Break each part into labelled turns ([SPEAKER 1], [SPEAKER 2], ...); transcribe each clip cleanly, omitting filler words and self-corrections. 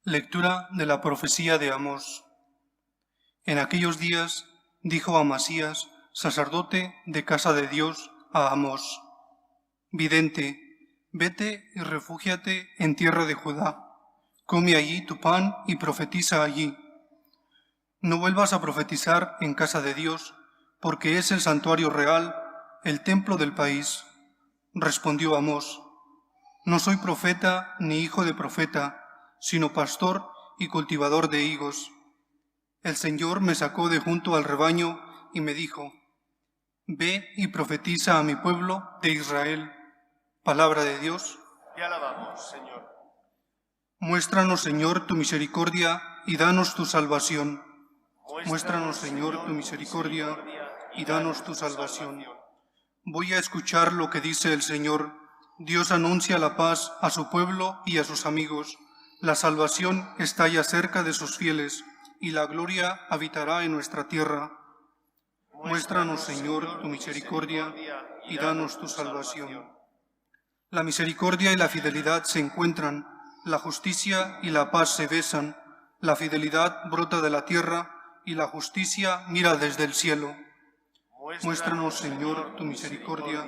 [SPEAKER 1] Lectura de la profecía de Amós. En aquellos días dijo Amasías, sacerdote de casa de Dios, a Amós: Vidente, vete y refúgiate en tierra de Judá. Come allí tu pan y profetiza allí. No vuelvas a profetizar en casa de Dios, porque es el santuario real, el templo del país. Respondió Amós: No soy profeta ni hijo de profeta, sino pastor y cultivador de higos. El Señor me sacó de junto al rebaño y me dijo: Ve y profetiza a mi pueblo de Israel. Palabra de Dios.
[SPEAKER 2] Te alabamos, Señor.
[SPEAKER 1] Muéstranos, Señor, tu misericordia y danos tu salvación. Muéstranos, Señor, tu misericordia y danos tu salvación. Voy a escuchar lo que dice el Señor. Dios anuncia la paz a su pueblo y a sus amigos. La salvación está ya cerca de sus fieles, y la gloria habitará en nuestra tierra. Muéstranos, Señor, tu misericordia y danos tu salvación. La misericordia y la fidelidad se encuentran, la justicia y la paz se besan, la fidelidad brota de la tierra y la justicia mira desde el cielo. Muéstranos, Señor, tu misericordia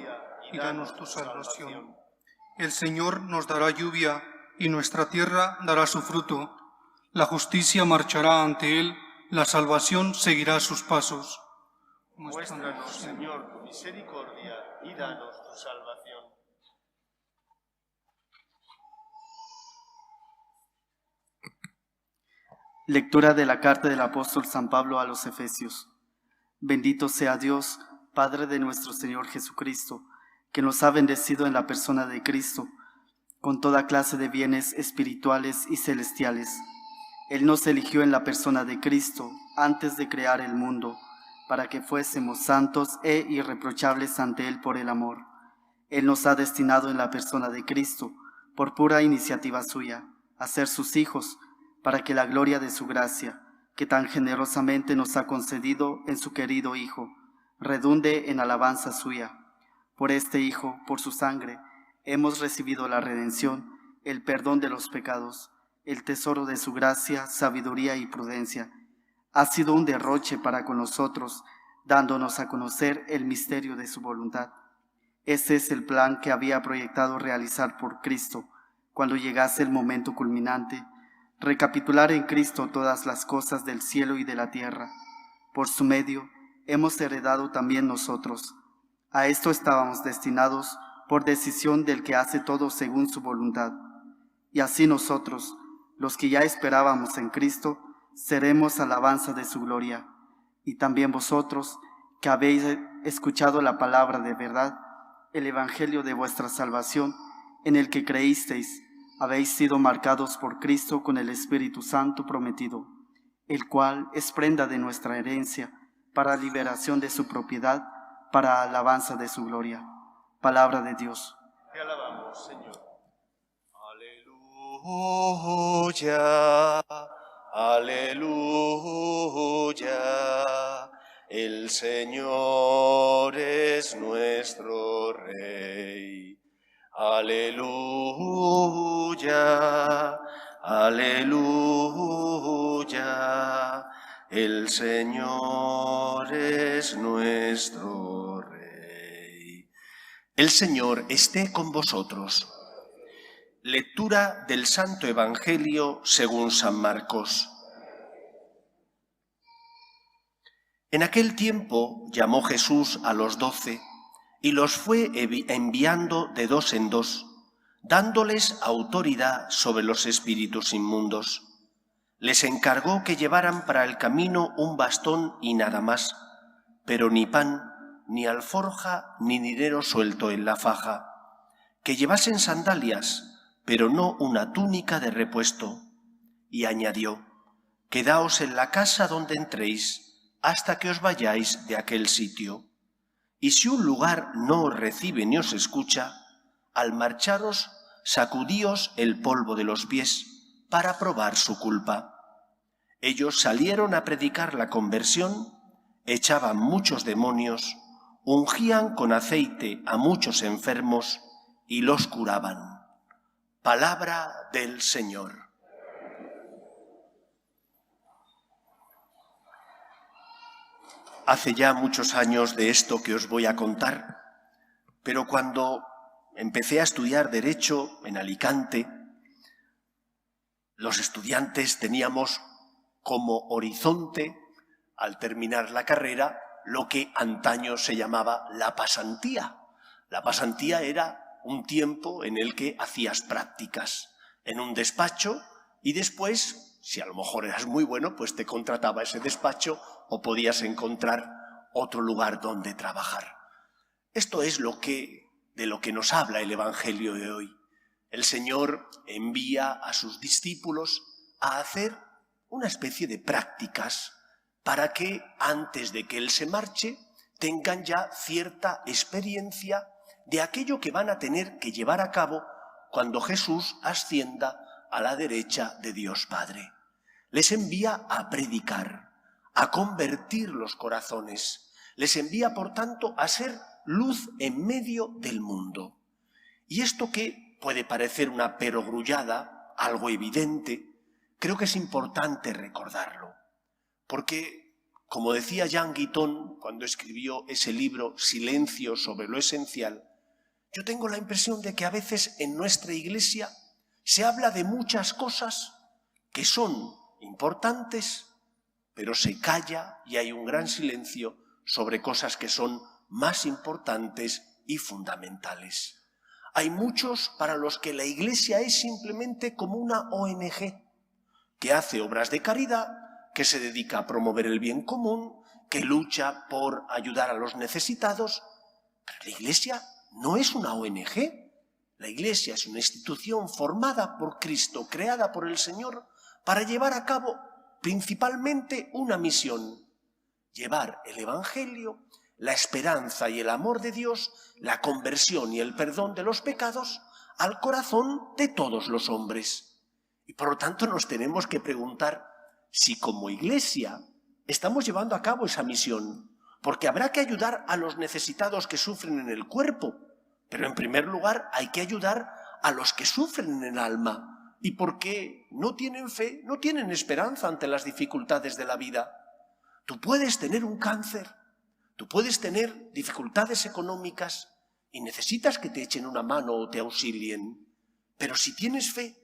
[SPEAKER 1] y danos tu salvación. El Señor nos dará lluvia y nuestra tierra dará su fruto. La justicia marchará ante Él, la salvación seguirá sus pasos.
[SPEAKER 2] Muéstranos, Señor, tu misericordia y danos tu salvación.
[SPEAKER 3] Lectura de la carta del apóstol San Pablo a los Efesios. Bendito sea Dios, Padre de nuestro Señor Jesucristo, que nos ha bendecido en la persona de Cristo, con toda clase de bienes espirituales y celestiales. Él nos eligió en la persona de Cristo antes de crear el mundo, para que fuésemos santos e irreprochables ante Él por el amor. Él nos ha destinado en la persona de Cristo, por pura iniciativa suya, a ser sus hijos, para que la gloria de su gracia, que tan generosamente nos ha concedido en su querido Hijo, redunde en alabanza suya. Por este Hijo, por su sangre, hemos recibido la redención, el perdón de los pecados, el tesoro de su gracia, sabiduría y prudencia. Ha sido un derroche para con nosotros, dándonos a conocer el misterio de su voluntad. Ese es el plan que había proyectado realizar por Cristo, cuando llegase el momento culminante, recapitular en Cristo todas las cosas del cielo y de la tierra. Por su medio hemos heredado también nosotros. A esto estábamos destinados por decisión del que hace todo según su voluntad. Y así nosotros, los que ya esperábamos en Cristo, seremos alabanza de su gloria. Y también vosotros, que habéis escuchado la palabra de verdad, el evangelio de vuestra salvación, en el que creísteis, habéis sido marcados por Cristo con el Espíritu Santo prometido, el cual es prenda de nuestra herencia, para liberación de su propiedad, para alabanza de su gloria. Palabra de Dios.
[SPEAKER 2] Te alabamos, Señor. Aleluya, aleluya. El Señor es nuestro Rey. Aleluya, aleluya. El Señor es nuestro Rey. El Señor esté con vosotros. Lectura del Santo Evangelio según San Marcos. En aquel tiempo llamó Jesús a los 12 y los fue enviando de dos en dos, dándoles autoridad sobre los espíritus inmundos. Les encargó que llevaran para el camino un bastón y nada más, pero ni pan, ni alforja, ni dinero suelto en la faja, que llevasen sandalias, pero no una túnica de repuesto. Y añadió: Quedaos en la casa donde entréis, hasta que os vayáis de aquel sitio. Y si un lugar no os recibe ni os escucha, al marcharos, sacudíos el polvo de los pies, para probar su culpa. Ellos salieron a predicar la conversión, echaban muchos demonios, ungían con aceite a muchos enfermos y los curaban. Palabra del Señor. Hace ya muchos años de esto que os voy a contar, pero cuando empecé a estudiar Derecho en Alicante, los estudiantes teníamos como horizonte, al terminar la carrera, lo que antaño se llamaba la pasantía. La pasantía era un tiempo en el que hacías prácticas en un despacho y después, si a lo mejor eras muy bueno, pues te contrataba ese despacho o podías encontrar otro lugar donde trabajar. Esto es de lo que nos habla el Evangelio de hoy. El Señor envía a sus discípulos a hacer una especie de prácticas para que antes de que Él se marche tengan ya cierta experiencia de aquello que van a tener que llevar a cabo cuando Jesús ascienda a la derecha de Dios Padre. Les envía a predicar, a convertir los corazones. Les envía, por tanto, a ser luz en medio del mundo. Y esto que puede parecer una perogrullada, algo evidente, creo que es importante recordarlo. Porque, como decía Jean Guiton cuando escribió ese libro Silencio sobre lo esencial, yo tengo la impresión de que a veces en nuestra Iglesia se habla de muchas cosas que son importantes, pero se calla y hay un gran silencio sobre cosas que son más importantes y fundamentales. Hay muchos para los que la Iglesia es simplemente como una ONG que hace obras de caridad, que se dedica a promover el bien común, que lucha por ayudar a los necesitados. Pero la Iglesia no es una ONG. La Iglesia es una institución formada por Cristo, creada por el Señor, para llevar a cabo principalmente una misión: llevar el Evangelio, la esperanza y el amor de Dios, la conversión y el perdón de los pecados al corazón de todos los hombres. Y por lo tanto nos tenemos que preguntar si como Iglesia estamos llevando a cabo esa misión, porque habrá que ayudar a los necesitados que sufren en el cuerpo, pero en primer lugar hay que ayudar a los que sufren en el alma, y porque no tienen fe, no tienen esperanza ante las dificultades de la vida. Tú puedes tener un cáncer, tú puedes tener dificultades económicas y necesitas que te echen una mano o te auxilien, pero si tienes fe,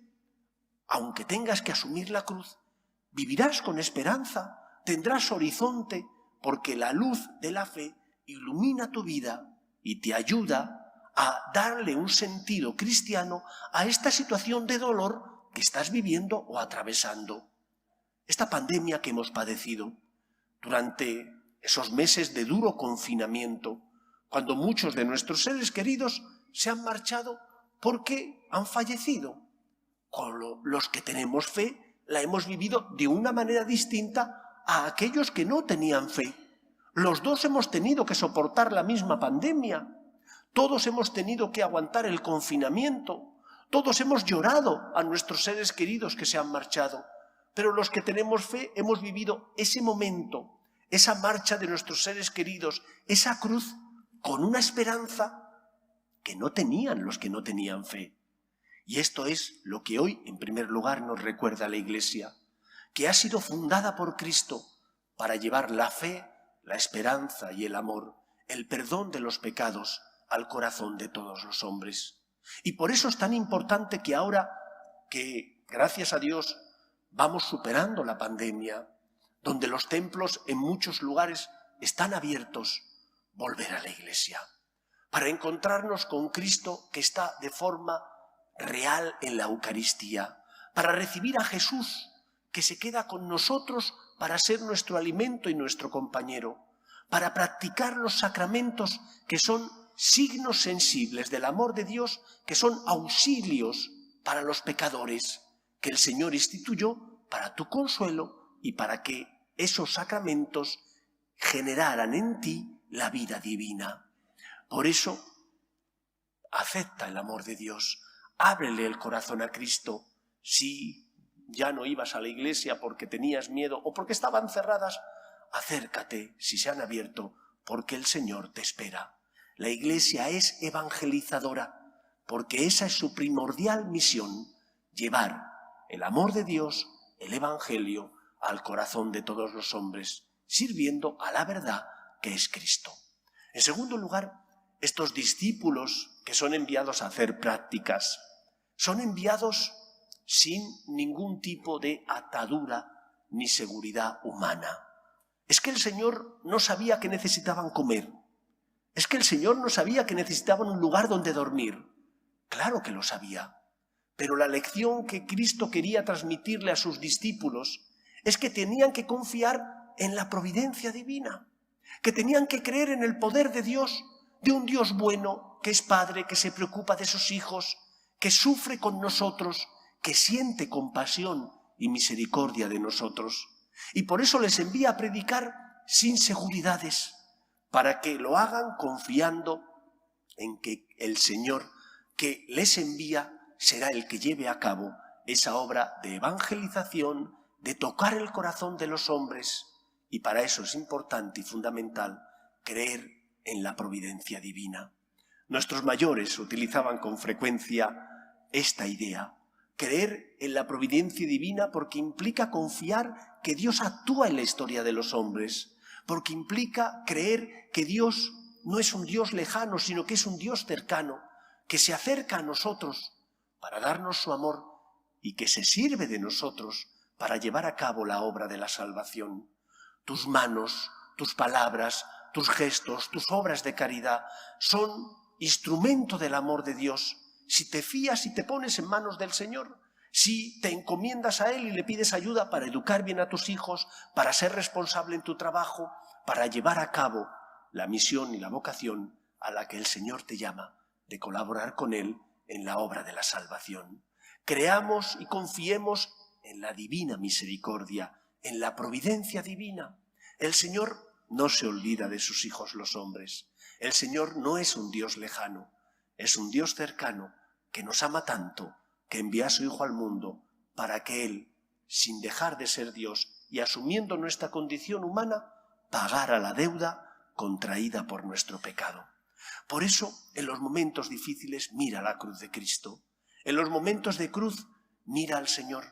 [SPEAKER 2] aunque tengas que asumir la cruz, vivirás con esperanza, tendrás horizonte, porque la luz de la fe ilumina tu vida y te ayuda a darle un sentido cristiano a esta situación de dolor que estás viviendo o atravesando. Esta pandemia que hemos padecido durante esos meses de duro confinamiento, cuando muchos de nuestros seres queridos se han marchado porque han fallecido. Con los que tenemos fe, la hemos vivido de una manera distinta a aquellos que no tenían fe. Los dos hemos tenido que soportar la misma pandemia. Todos hemos tenido que aguantar el confinamiento. Todos hemos llorado a nuestros seres queridos que se han marchado. Pero los que tenemos fe hemos vivido ese momento, esa marcha de nuestros seres queridos, esa cruz, con una esperanza que no tenían los que no tenían fe. Y esto es lo que hoy, en primer lugar, nos recuerda la Iglesia, que ha sido fundada por Cristo para llevar la fe, la esperanza y el amor, el perdón de los pecados al corazón de todos los hombres. Y por eso es tan importante que ahora que, gracias a Dios, vamos superando la pandemia, donde los templos en muchos lugares están abiertos, volver a la Iglesia, para encontrarnos con Cristo que está de forma real en la Eucaristía, para recibir a Jesús que se queda con nosotros para ser nuestro alimento y nuestro compañero, para practicar los sacramentos que son signos sensibles del amor de Dios, que son auxilios para los pecadores, que el Señor instituyó para tu consuelo y para que esos sacramentos generaran en ti la vida divina. Por eso, acepta el amor de Dios, ábrele el corazón a Cristo. Si ya no ibas a la iglesia porque tenías miedo o porque estaban cerradas, acércate si se han abierto, porque el Señor te espera. La Iglesia es evangelizadora, porque esa es su primordial misión, llevar el amor de Dios, el Evangelio, al corazón de todos los hombres, sirviendo a la verdad que es Cristo. En segundo lugar, estos discípulos que son enviados a hacer prácticas, son enviados sin ningún tipo de atadura ni seguridad humana. Es que el Señor no sabía que necesitaban comer. Es que el Señor no sabía que necesitaban un lugar donde dormir. Claro que lo sabía. Pero la lección que Cristo quería transmitirle a sus discípulos es que tenían que confiar en la providencia divina, que tenían que creer en el poder de Dios, de un Dios bueno, que es Padre, que se preocupa de sus hijos, que sufre con nosotros, que siente compasión y misericordia de nosotros. Y por eso les envía a predicar sin seguridades, para que lo hagan confiando en que el Señor que les envía será el que lleve a cabo esa obra de evangelización, de tocar el corazón de los hombres. Y para eso es importante y fundamental creer en la providencia divina. Nuestros mayores utilizaban con frecuencia esta idea, creer en la providencia divina, porque implica confiar que Dios actúa en la historia de los hombres, porque implica creer que Dios no es un Dios lejano, sino que es un Dios cercano, que se acerca a nosotros para darnos su amor y que se sirve de nosotros para llevar a cabo la obra de la salvación. Tus manos, tus palabras, tus gestos, tus obras de caridad son instrumento del amor de Dios. Si te fías y te pones en manos del Señor, si te encomiendas a Él y le pides ayuda para educar bien a tus hijos, para ser responsable en tu trabajo, para llevar a cabo la misión y la vocación a la que el Señor te llama, de colaborar con Él en la obra de la salvación. Creamos y confiemos en la divina misericordia, en la providencia divina. El Señor no se olvida de sus hijos los hombres. El Señor no es un Dios lejano, es un Dios cercano que nos ama tanto que envía a su Hijo al mundo para que Él, sin dejar de ser Dios y asumiendo nuestra condición humana, pagara la deuda contraída por nuestro pecado. Por eso, en los momentos difíciles, mira la cruz de Cristo. En los momentos de cruz, mira al Señor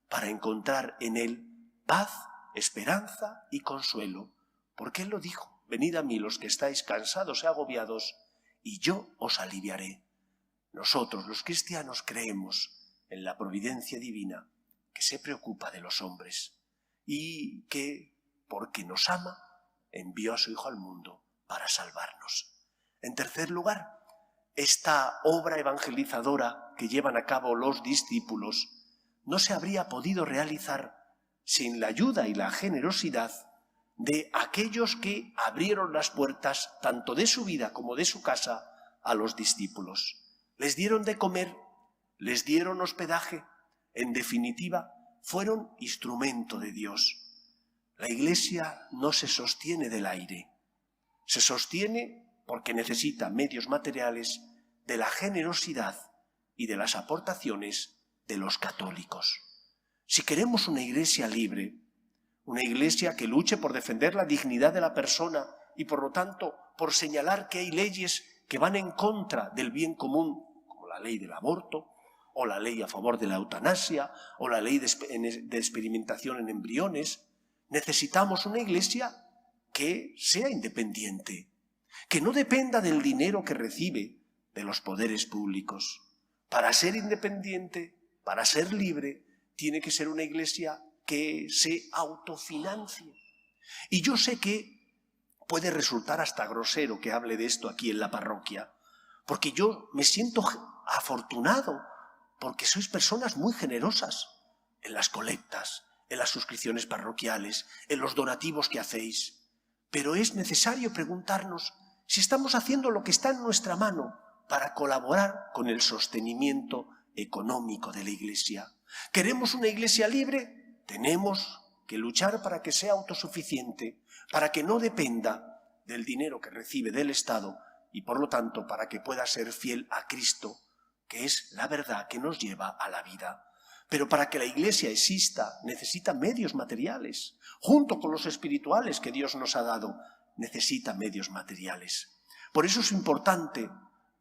[SPEAKER 2] para encontrar en Él paz, esperanza y consuelo. Porque Él lo dijo: venid a mí los que estáis cansados y agobiados, y yo os aliviaré. Nosotros, los cristianos, creemos en la providencia divina que se preocupa de los hombres y que, porque nos ama, envió a su Hijo al mundo para salvarnos. En tercer lugar, esta obra evangelizadora que llevan a cabo los discípulos no se habría podido realizar sin la ayuda y la generosidad de aquellos que abrieron las puertas tanto de su vida como de su casa a los discípulos. Les dieron de comer, les dieron hospedaje, en definitiva, fueron instrumento de Dios. La Iglesia no se sostiene del aire, se sostiene porque necesita medios materiales de la generosidad y de las aportaciones de los católicos. Si queremos una Iglesia libre, una Iglesia que luche por defender la dignidad de la persona y por lo tanto por señalar que hay leyes que van en contra del bien común, como la ley del aborto, o la ley a favor de la eutanasia, o la ley de experimentación en embriones, necesitamos una Iglesia que sea independiente, que no dependa del dinero que recibe de los poderes públicos. Para ser independiente, para ser libre, tiene que ser una Iglesia que se autofinancie. Y yo sé que puede resultar hasta grosero que hable de esto aquí en la parroquia, porque yo me siento afortunado, porque sois personas muy generosas en las colectas, en las suscripciones parroquiales, en los donativos que hacéis. Pero es necesario preguntarnos si estamos haciendo lo que está en nuestra mano para colaborar con el sostenimiento económico de la Iglesia. ¿Queremos una Iglesia libre? Tenemos que luchar para que sea autosuficiente, para que no dependa del dinero que recibe del Estado y, por lo tanto, para que pueda ser fiel a Cristo, que es la verdad que nos lleva a la vida. Pero para que la Iglesia exista necesita medios materiales, junto con los espirituales que Dios nos ha dado, necesita medios materiales. Por eso es importante,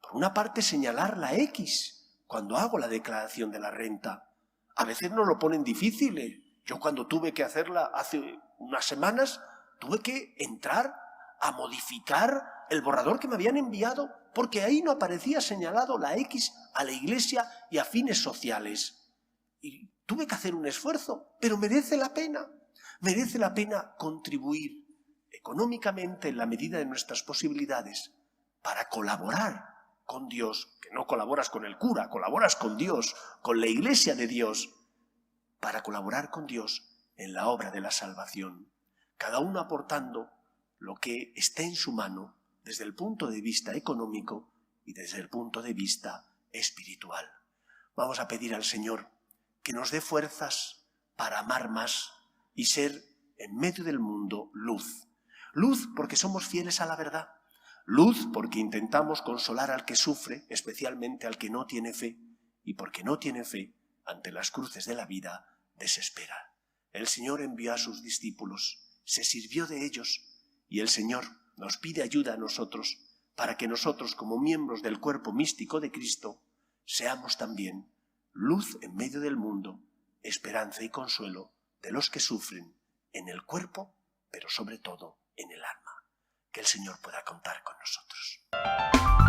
[SPEAKER 2] por una parte, señalar la X cuando hago la declaración de la renta. A veces nos lo ponen difícil. Yo cuando tuve que hacerla hace unas semanas, tuve que entrar a modificar el borrador que me habían enviado, porque ahí no aparecía señalado la X a la Iglesia y a fines sociales. Y tuve que hacer un esfuerzo, pero merece la pena. Merece la pena contribuir económicamente en la medida de nuestras posibilidades para colaborar con Dios, que no colaboras con el cura, colaboras con Dios, con la Iglesia de Dios, para colaborar con Dios en la obra de la salvación, cada uno aportando lo que esté en su mano desde el punto de vista económico y desde el punto de vista espiritual. Vamos a pedir al Señor que nos dé fuerzas para amar más y ser en medio del mundo luz. Luz porque somos fieles a la verdad. Luz porque intentamos consolar al que sufre, especialmente al que no tiene fe, y porque no tiene fe, ante las cruces de la vida, desespera. El Señor envió a sus discípulos, se sirvió de ellos, y el Señor nos pide ayuda a nosotros para que nosotros, como miembros del cuerpo místico de Cristo, seamos también luz en medio del mundo, esperanza y consuelo de los que sufren en el cuerpo, pero sobre todo en el alma. Que el Señor pueda contar con nosotros.